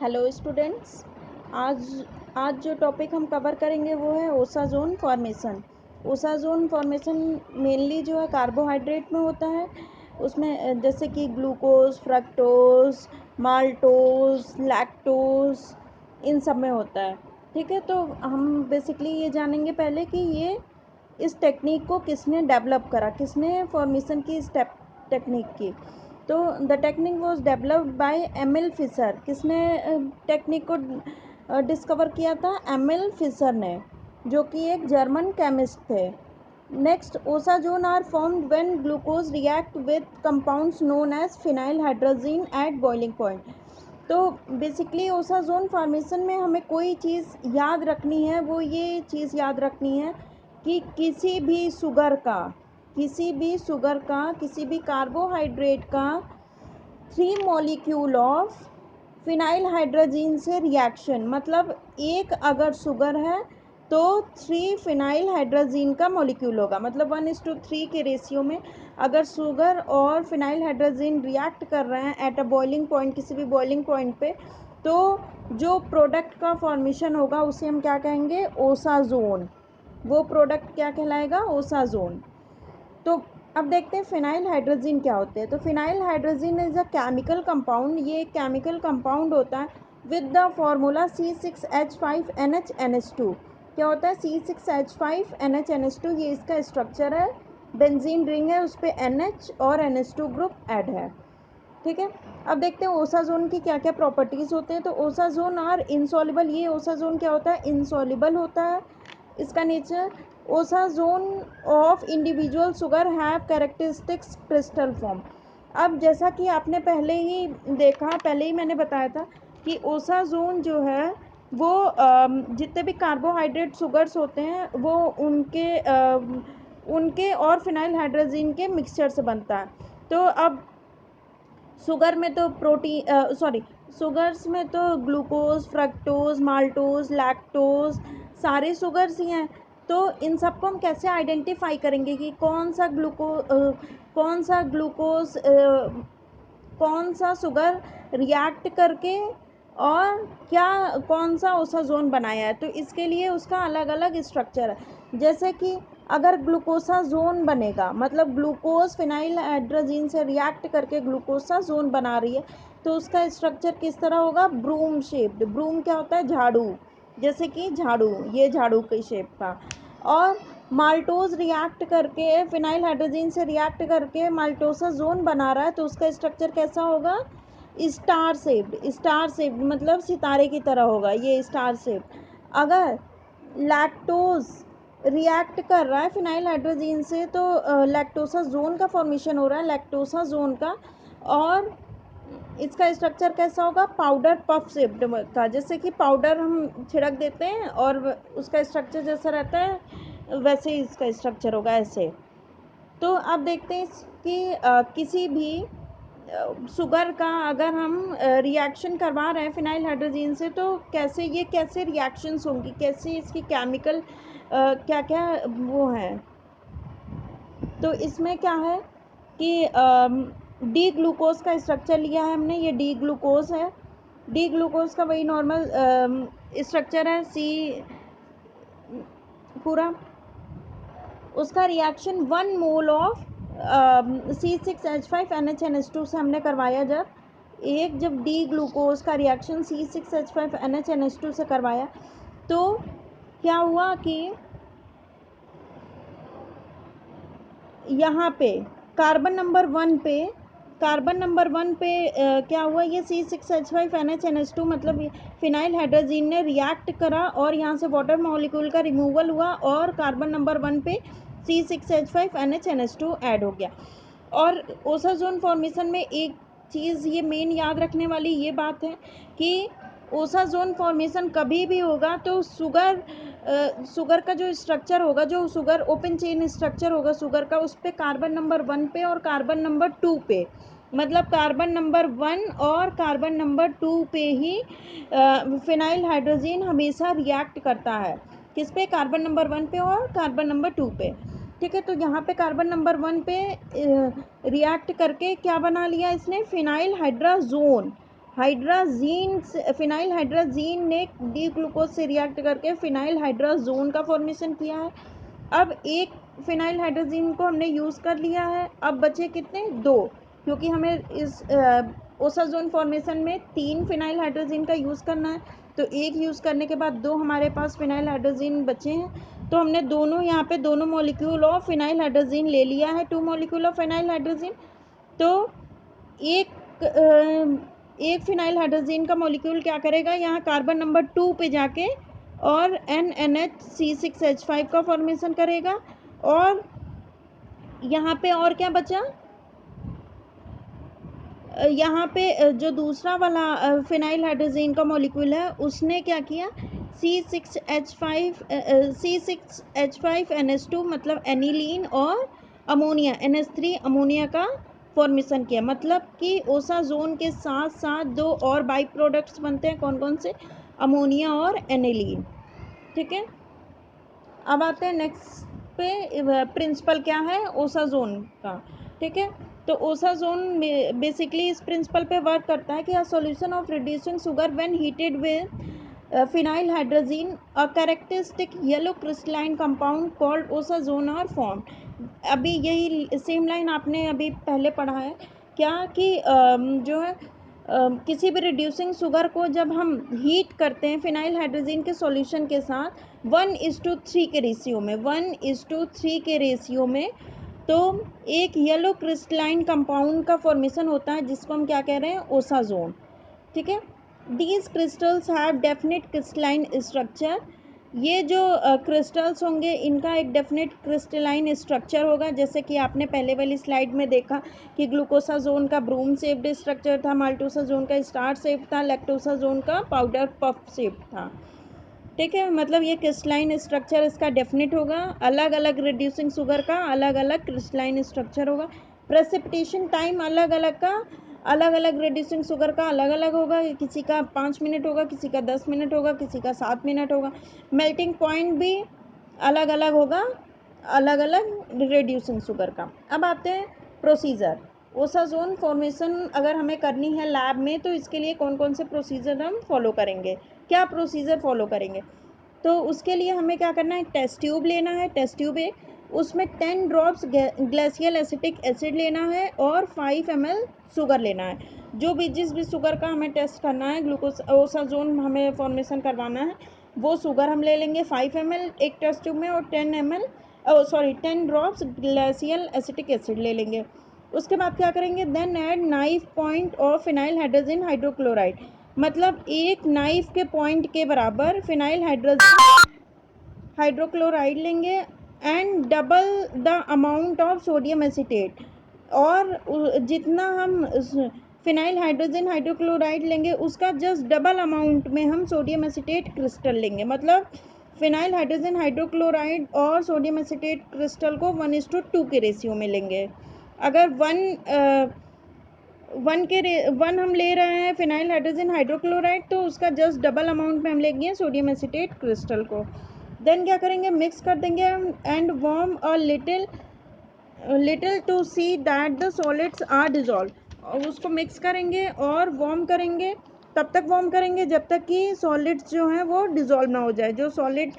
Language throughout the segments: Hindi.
Hello students. आज आज जो टॉपिक हम कवर करेंगे वो है osazone formation. Osazone formation mainly जो है कार्बोहाइड्रेट में होता है। उसमें जैसे कि ग्लूकोज, फ्रक्टोज, माल्टोज, लैक्टोज, इन सब में होता है। ठीक है, तो हम बेसिकली ये जानेंगे पहले कि ये इस टेक्निक को किसने डेवलप करा, किसने फॉर्मेशन की इस टेक्निक की। तो the technique was developed by Emil Fischer. किसने टेक्निक को डिस्कवर किया था? एमिल फिशर ने, जो कि एक जर्मन केमिस्ट थे। Next, osazone are formed when glucose react with compounds known as phenyl hydrazine at boiling point. तो बेसिकली ओसाजोन फॉर्मेशन में हमें कोई चीज़ याद रखनी है, वो ये चीज़ याद रखनी है कि किसी भी शुगर का, किसी भी कार्बोहाइड्रेट का 3 मॉलिक्यूल ऑफ फिनाइल हाइड्रोजीन से रिएक्शन, मतलब एक अगर शुगर है तो 3 फिनाइल हाइड्रोजीन का मॉलिक्यूल होगा, मतलब 1:3 के रेशियो में अगर शुगर और फिनाइल हाइड्रोजीन रिएक्ट कर रहे हैं एट अ बॉइलिंग पॉइंट, किसी भी बॉइलिंग पॉइंट पे, तो जो प्रोडक्ट का फॉर्मेशन होगा उसे हम क्या कहेंगे? ओसाजोन। वो प्रोडक्ट क्या कहलाएगा? ओसाजोन। तो अब देखते हैं फिनाइल हाइड्रोजीन क्या होते हैं। तो phenyl hydrazine is a chemical compound. ये एक केमिकल कंपाउंड होता है विद द फॉर्मूला C6H5NHNH2। क्या होता है? C6H5NHNH2, ये इसका स्ट्रक्चर है। बेंजीन रिंग है, उस पर NH और NH2 ग्रुप ऐड है। ठीक है, अब देखते हैं ओसाजोन की क्या क्या प्रॉपर्टीज़ होते हैं। तो ओसाजोन आर इनसॉल्युबल। ये ओसाजोन क्या होता है? इनसॉल्युबल होता है। इसका nature, osazone of individual sugar have characteristics crystal form. अब जैसा कि आपने पहले ही देखा, पहले ही मैंने बताया था कि ओसाजोन जो है वो जितने भी कार्बोहाइड्रेट शुगर्स होते हैं वो उनके और फिनाइल हाइड्रोजीन के मिक्सचर से बनता है। तो अब शुगर में तो शुगर्स में तो ग्लूकोज, फ्रक्टोज, माल्टोज, लैक्टोज, सारे शुगर्स ही हैं। तो इन सबको हम कैसे आइडेंटिफाई करेंगे कि कौन सा ग्लूकोज, कौन सा शुगर रिएक्ट करके और क्या, कौन सा ओसाजोन बनाया है? तो इसके लिए उसका अलग अलग स्ट्रक्चर है। जैसे कि अगर ग्लूकोसाजोन बनेगा, मतलब ग्लूकोज फिनाइल हाइड्रोजीन से रिएक्ट करके ग्लूकोसाजोन बना रही है, तो उसका स्ट्रक्चर किस तरह होगा? Broom shaped. ब्रूम क्या होता है? झाड़ू, जैसे कि झाड़ू, ये झाड़ू की शेप का। और माल्टोज रिएक्ट करके फिनाइल हाइड्रोजीन से रिएक्ट करके माल्टोसाजोन बना रहा है, तो उसका स्ट्रक्चर कैसा होगा? Star shaped. स्टार शेप्ड मतलब सितारे की तरह होगा, ये स्टार शेप्ड। अगर लैक्टोज रिएक्ट कर रहा है फिनाइल हाइड्रोजीन से, तो लैक्टोसाजोन का फॉर्मेशन हो रहा है, लैक्टोसाजोन का। और इसका स्ट्रक्चर कैसा होगा? पाउडर पफ शेप्ड का, जैसे कि पाउडर हम छिड़क देते हैं और उसका स्ट्रक्चर जैसा रहता है वैसे ही इसका स्ट्रक्चर होगा, ऐसे। तो अब देखते हैं कि किसी भी शुगर का अगर हम रिएक्शन करवा रहे हैं फिनाइल हाइड्रोजीन से, तो कैसे रिएक्शंस होंगी, कैसे इसकी केमिकल क्या क्या वो है। तो इसमें क्या है कि डी ग्लूकोज का स्ट्रक्चर लिया है हमने, ये डी ग्लूकोज है। डी ग्लूकोज का वही नॉर्मल स्ट्रक्चर है, सी पूरा। उसका रिएक्शन 1 मोल ऑफ C6H5NHNH2 से हमने करवाया। जब डी ग्लूकोज का रिएक्शन C6H5NHNH2 से करवाया, तो क्या हुआ कि यहाँ पे कार्बन नंबर 1 पे क्या हुआ? ये C6H5NHNH2 मतलब फिनाइल हाइड्रोजीन ने रिएक्ट करा और यहाँ से वाटर मॉलिक्यूल का रिमूवल हुआ और कार्बन नंबर 1 पे C6H5NHNH2 ऐड हो गया। और ओसाजोन फॉर्मेशन में एक चीज़ ये मेन याद रखने वाली ये बात है कि ओसाजोन फॉर्मेशन कभी भी होगा तो शुगर का जो स्ट्रक्चर होगा, जो शुगर ओपन चेन स्ट्रक्चर होगा शुगर का, उस पर कार्बन नंबर 1 पे और कार्बन नंबर 2 पे, मतलब कार्बन नंबर 1 और कार्बन नंबर 2 पे ही फिनाइल हाइड्रोजीन हमेशा रिएक्ट करता है। किस पे? कार्बन नंबर 1 पे और कार्बन नंबर 2 पे। ठीक है, तो यहाँ पे कार्बन नंबर 1 पे रिएक्ट करके क्या बना लिया इसने? Phenyl hydrazone. Hydrazine phenyl hydrazine ने डी ग्लूकोज से रिएक्ट करके फिनाइल हाइड्राजोन का फॉर्मेशन किया है। अब एक फिनाइल हाइड्रोजीन को हमने यूज़ कर लिया है, अब बचे कितने, 2, क्योंकि हमें इस ओसाजोन फॉर्मेशन में 3 फिनाइल हाइड्रोजीन का यूज़ करना है, तो एक यूज़ करने के बाद 2 हमारे पास फिनाइल हाइड्रोजीन बचे हैं। तो हमने दोनों यहाँ पे दोनों मॉलिक्यूल ऑफ फिनाइल हाइड्रोजीन ले लिया है, 2 मॉलिक्यूल ऑफ फिनाइल हाइड्रोजीन। तो एक फिनाइल हाइड्रोजीन का मॉलिक्यूल क्या करेगा, यहाँ कार्बन नंबर 2 पे जाके और NNHC6H5 का फॉर्मेशन करेगा। और यहाँ पे और क्या बचा, यहाँ पे जो दूसरा वाला फिनाइल हाइड्रोजीन का मॉलिक्यूल है उसने क्या किया, C6H5NH2 मतलब एनिलीन और अमोनिया NH3 अमोनिया का फॉर्मेशन किया। मतलब कि ओसाजोन के साथ साथ 2 और बाई प्रोडक्ट्स बनते हैं, कौन कौन से, अमोनिया और एनिलीन। ठीक है, अब आते हैं नेक्स्ट पे, प्रिंसिपल क्या है ओसाजोन का। ठीक है, तो ओसाजोन बेसिकली इस प्रिंसिपल पे वर्क करता है कि a solution of reducing sugar when heated with phenyl hydrazine a characteristic yellow crystalline compound called osazone are form. अभी यही सेम लाइन आपने अभी पहले पढ़ा है क्या कि जो है किसी भी रिड्यूसिंग शुगर को जब हम हीट करते हैं फिनाइल हाइड्रोजीन के सॉल्यूशन के साथ 1:3 के रेशियो में, 1:3 के रेशियो में, तो एक येलो क्रिस्टलाइन कंपाउंड का फॉर्मेशन होता है जिसको हम क्या कह रहे हैं, ओसाजोन। ठीक है, these crystals have definite crystalline structure. ये जो क्रिस्टल्स होंगे इनका एक डेफिनेट क्रिस्टलाइन स्ट्रक्चर होगा, जैसे कि आपने पहले वाली स्लाइड में देखा कि ग्लूकोसाजोन का ब्रूम शेप्ड स्ट्रक्चर था, माल्टोसाजोन का स्टार शेप था, लैक्टोसाजोन का पाउडर पफ शेप था। ठीक है, मतलब ये क्रिस्टलाइन स्ट्रक्चर इसका डेफिनेट होगा। अलग अलग रिड्यूसिंग शुगर का अलग अलग क्रिस्टलाइन स्ट्रक्चर होगा। प्रेसिपिटेशन टाइम अलग अलग का, अलग अलग रिड्यूसिंग शुगर का अलग अलग होगा, किसी का 5 मिनट होगा, किसी का 10 मिनट होगा, किसी का 7 मिनट होगा। मेल्टिंग पॉइंट भी अलग अलग होगा, अलग अलग रिड्यूसिंग शुगर का। अब आते हैं प्रोसीजर। ओसाजोन फॉर्मेशन अगर हमें करनी है लैब में तो इसके लिए कौन कौन से प्रोसीजर हम फॉलो करेंगे, क्या प्रोसीजर फॉलो करेंगे। तो उसके लिए हमें क्या करना है, टेस्ट ट्यूब लेना है, टेस्ट ट्यूब एक, उसमें 10 ड्रॉप्स ग्लेशियल एसिटिक एसिड लेना है और 5 ml शुगर लेना है। जो भी जिस भी शुगर का हमें टेस्ट करना है, ग्लूकोज ओसाजोन हमें फॉर्मेशन करवाना है, वो शुगर हम ले लेंगे 5 ml एक टेस्ट ट्यूब में, और 10 ड्रॉप्स ग्लेशियल एसिटिक एसिड ले लेंगे। उसके बाद क्या करेंगे, then add knife point of phenyl hydrogen hydrochloride, मतलब एक नाइफ के पॉइंट के बराबर फिनाइल हाइड्रोक्लोराइड लेंगे, and double the amount of sodium acetate, और जितना हम फिनाइल हाइड्रोजन हाइड्रोक्लोराइड लेंगे उसका जस्ट डबल अमाउंट में हम सोडियम एसिटेट क्रिस्टल लेंगे। मतलब फिनाइल हाइड्रोजन हाइड्रोक्लोराइड और सोडियम एसिटेट क्रिस्टल को 1:2 के रेशियो में लेंगे। अगर 1 हम ले रहे हैं फिनाइल हाइड्रोजन हाइड्रोक्लोराइड तो उसका जस्ट डबल अमाउंट में हम लेंगे सोडियम एसिटेट क्रिस्टल को। देन क्या करेंगे, मिक्स कर देंगे and warm a little to see that the solids are dissolve, और उसको मिक्स करेंगे और वार्म करेंगे। तब तक वार्म करेंगे जब तक कि सॉलिड्स जो हैं वो डिजॉल्व ना हो जाए, जो सॉलिड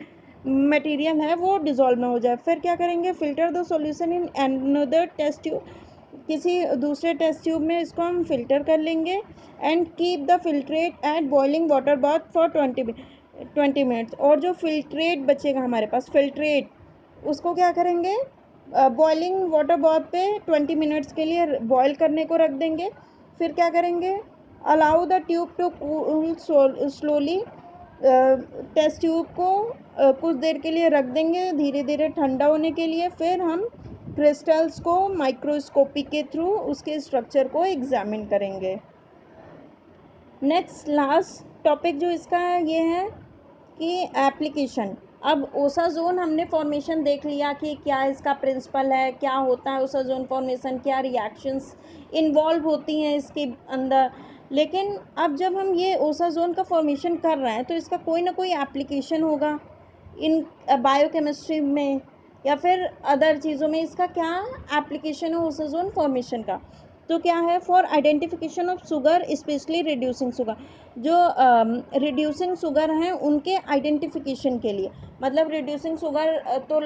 मटेरियल है वो डिजॉल्व ना हो जाए। फिर क्या करेंगे, filter the solution in another test tube, किसी दूसरे टेस्ट ट्यूब में इसको हम फिल्टर कर लेंगे, and keep the filtrate at boiling water bath for 20 minutes. और जो फिल्ट्रेट बचेगा हमारे पास, फिल्ट्रेट, उसको क्या करेंगे, बॉइलिंग वाटर बाथ पे 20 मिनट्स के लिए बॉयल करने को रख देंगे। फिर क्या करेंगे, allow the tube to cool slowly, test tube को कुछ देर के लिए रख देंगे धीरे धीरे ठंडा होने के लिए। फिर हम क्रिस्टल्स को माइक्रोस्कोपी के थ्रू उसके स्ट्रक्चर को एग्जामिन करेंगे। नेक्स्ट लास्ट टॉपिक जो इसका है ये है कि एप्लीकेशन। अब ओसाजोन हमने फॉर्मेशन देख लिया कि क्या इसका प्रिंसिपल है, क्या होता है ओसाजोन फॉर्मेशन, क्या रिएक्शंस इन्वॉल्व होती हैं इसके अंदर। लेकिन अब जब हम ये ओसाजोन का फॉर्मेशन कर रहे हैं तो इसका कोई ना कोई एप्लीकेशन होगा इन बायोकेमिस्ट्री में या फिर अदर चीज़ों में। इसका क्या एप्लीकेशन है ओसाजोन फॉर्मेशन का, तो क्या है, for identification of sugar specially reducing sugar, जो रिड्यूसिंग शुगर हैं उनके आइडेंटिफिकेशन के लिए, मतलब रिड्यूसिंग शुगर तो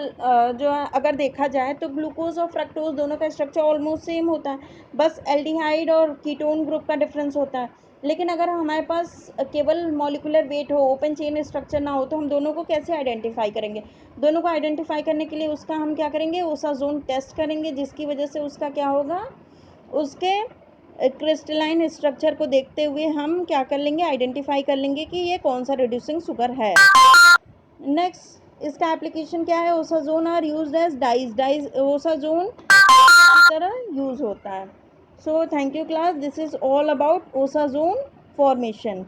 जो है अगर देखा जाए तो ग्लूकोज और फ्रक्टोज दोनों का स्ट्रक्चर ऑलमोस्ट सेम होता है, बस एल्डिहाइड और कीटोन ग्रुप का डिफरेंस होता है। लेकिन अगर हमारे पास केवल मॉलिक्यूलर वेट हो, ओपन चेन स्ट्रक्चर ना हो, तो हम दोनों को कैसे आइडेंटिफाई करेंगे? दोनों को आइडेंटिफाई करने के लिए उसका हम क्या करेंगे, ओसाजोन टेस्ट करेंगे, जिसकी वजह से उसका क्या होगा, उसके क्रिस्टलाइन स्ट्रक्चर को देखते हुए हम क्या कर लेंगे, आइडेंटिफाई कर लेंगे कि ये कौन सा रिड्यूसिंग शुगर है। नेक्स्ट, इसका एप्लीकेशन क्या है, osazone are used as dyes osazone की तरह यूज होता है। So thank you class, this is all about osazone formation.